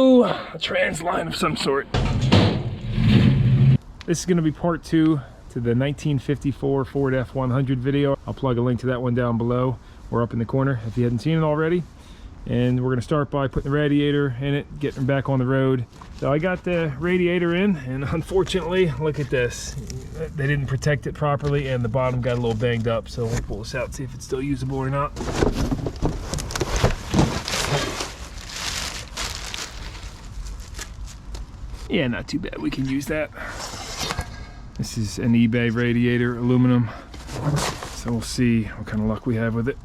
new trans line of some sort. This is going to be part 2 to the 1954 Ford F-100 video. I'll plug a link to that one down below or up in the corner if you hadn't seen it already. And we're going to start by putting the radiator in it, getting back on the road. So I got the radiator in, and unfortunately, look at this. They didn't protect it properly, and the bottom got a little banged up. So we'll pull this out and see if it's still usable or not. Yeah, not too bad. We can use that. This is an eBay radiator, aluminum. So we'll see what kind of luck we have with it.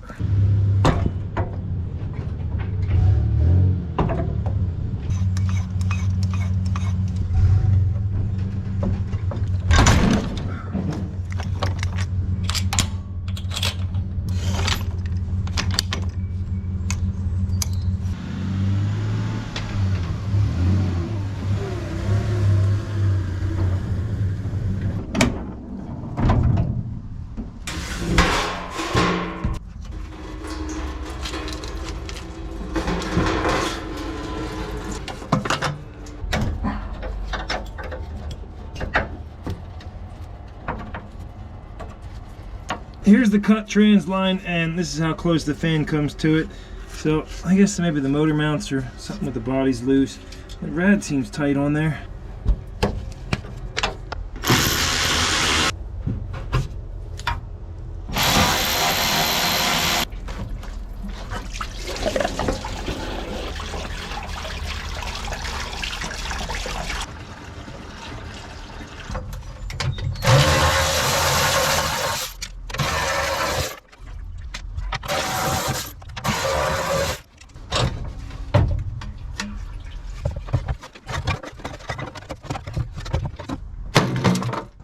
Here's the cut trans line, and this is how close the fan comes to it. So I guess maybe the motor mounts or something with the body's loose. The rad seems tight on there.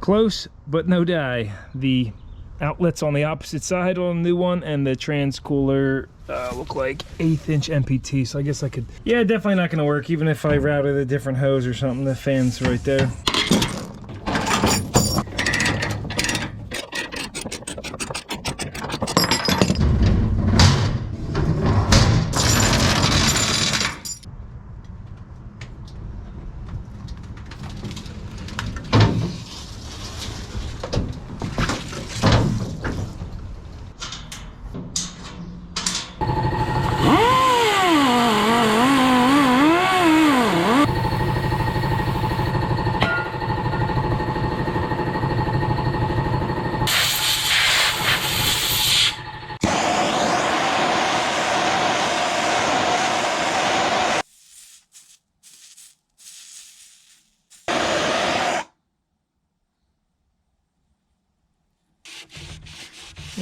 Close, but no die. The outlets on the opposite side on the new one, and the trans cooler look like 1/8 inch MPT. So I guess I could, yeah, definitely not gonna work even if I routed a different hose or something. The fan's right there.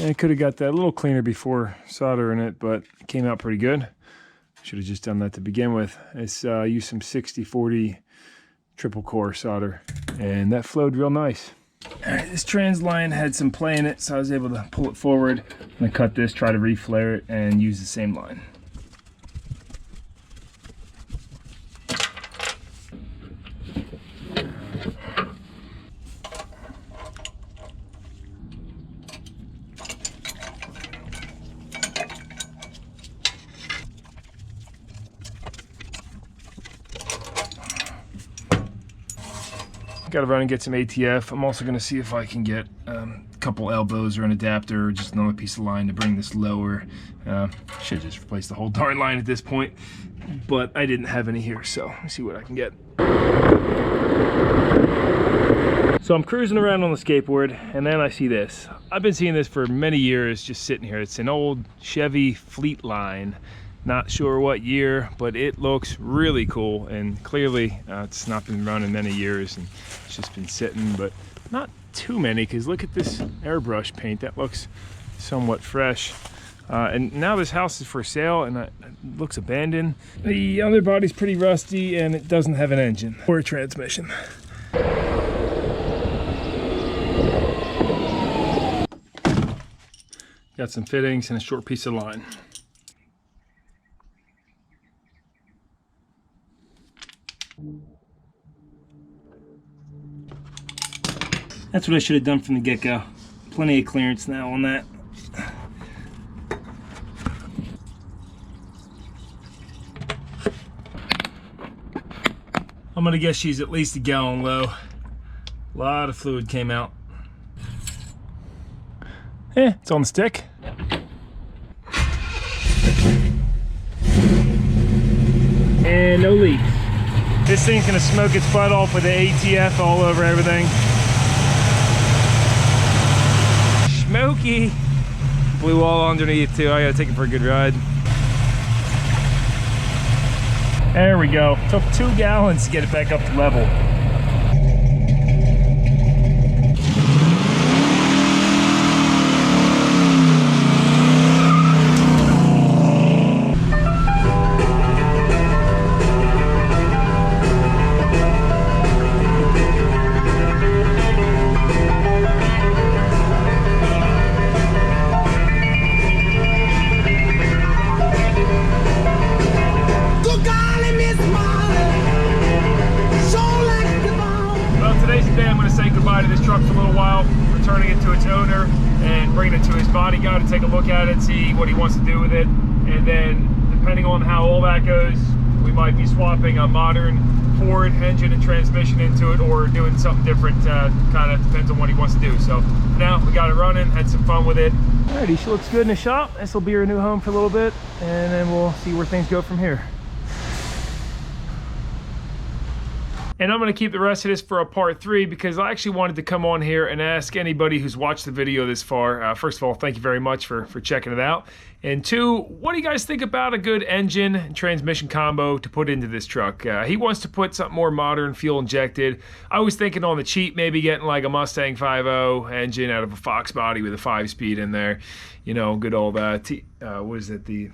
I could have got that a little cleaner before soldering it, but it came out pretty good. Should have just done that to begin with. It's used some 60-40 triple core solder, and that flowed real nice. All right, this trans line had some play in it, so I was able to pull it forward. I'm gonna cut this, try to reflare it, and use the same line. Got to run and get some ATF. I'm also going to see if I can get a couple elbows or an adapter or just another piece of line to bring this lower. Should just replace the whole darn line at this point, but I didn't have any here, so let's see what I can get. So I'm cruising around on the skateboard, and then I see this. I've been seeing this for many years just sitting here. It's an old Chevy Fleet line. Not sure what year, but it looks really cool, and clearly it's not been running many years and it's just been sitting, but not too many, because look at this airbrush paint. That looks somewhat fresh. And now this house is for sale, and it looks abandoned. The underbody's pretty rusty, and it doesn't have an engine or a transmission. Got some fittings and a short piece of line. That's what I should have done from the get-go. Plenty of clearance now on that. I'm gonna guess she's at least a gallon low. A lot of fluid came out. It's on the stick. And no leaks. This thing's gonna smoke its butt off with the ATF all over everything. Smoky. Blue wall underneath too. I gotta take it for a good ride. There we go. Took 2 gallons to get it back up to level. To this truck for a little while, returning it to its owner and bringing it to his body guy to take a look at it, see what he wants to do with it, and then depending on how all that goes, we might be swapping a modern Ford engine and transmission into it or doing something different. Kind of depends on what he wants to do. So for now we got it running, had some fun with it. Alrighty, she looks good in the shop. This will be her new home for a little bit, and then we'll see where things go from here. And I'm going to keep the rest of this for a part 3 because I actually wanted to come on here and ask anybody who's watched the video this far. First of all, thank you very much for checking it out. And 2, what do you guys think about a good engine and transmission combo to put into this truck? He wants to put something more modern, fuel injected. I was thinking on the cheap, maybe getting like a Mustang 5.0 engine out of a Fox body with a 5-speed in there. You know, good old, what is it, the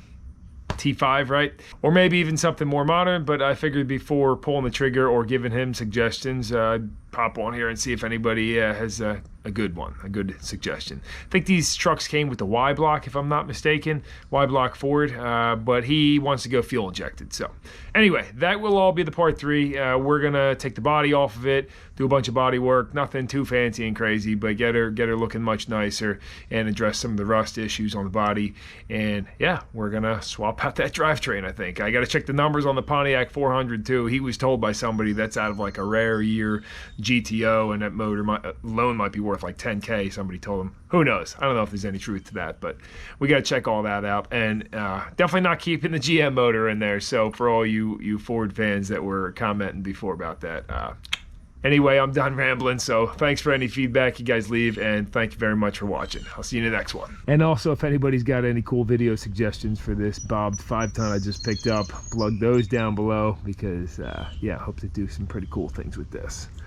T5, right? Or maybe even something more modern, but I figured before pulling the trigger or giving him suggestions, I'd pop on here and see if anybody has a good one, a good suggestion. I think these trucks came with the Y block, if I'm not mistaken, Y block Ford, but he wants to go fuel injected. So anyway, that will all be the part 3. We're gonna take the body off of it, do a bunch of body work, nothing too fancy and crazy, but get her looking much nicer and address some of the rust issues on the body. And yeah, we're gonna swap out that drivetrain. I think I got to check the numbers on the Pontiac 400 too. He was told by somebody that's out of like a rare year GTO, and that motor alone might be worth like 10K. Somebody told him. Who knows? I don't know if there's any truth to that, but we got to check all that out. And definitely not keeping the GM motor in there. So for all you Ford fans that were commenting before about that, anyway, I'm done rambling. So thanks for any feedback you guys leave, and thank you very much for watching. I'll see you in the next one. And also, if anybody's got any cool video suggestions for this bobbed 5-ton I just picked up, plug those down below because yeah, I hope to do some pretty cool things with this.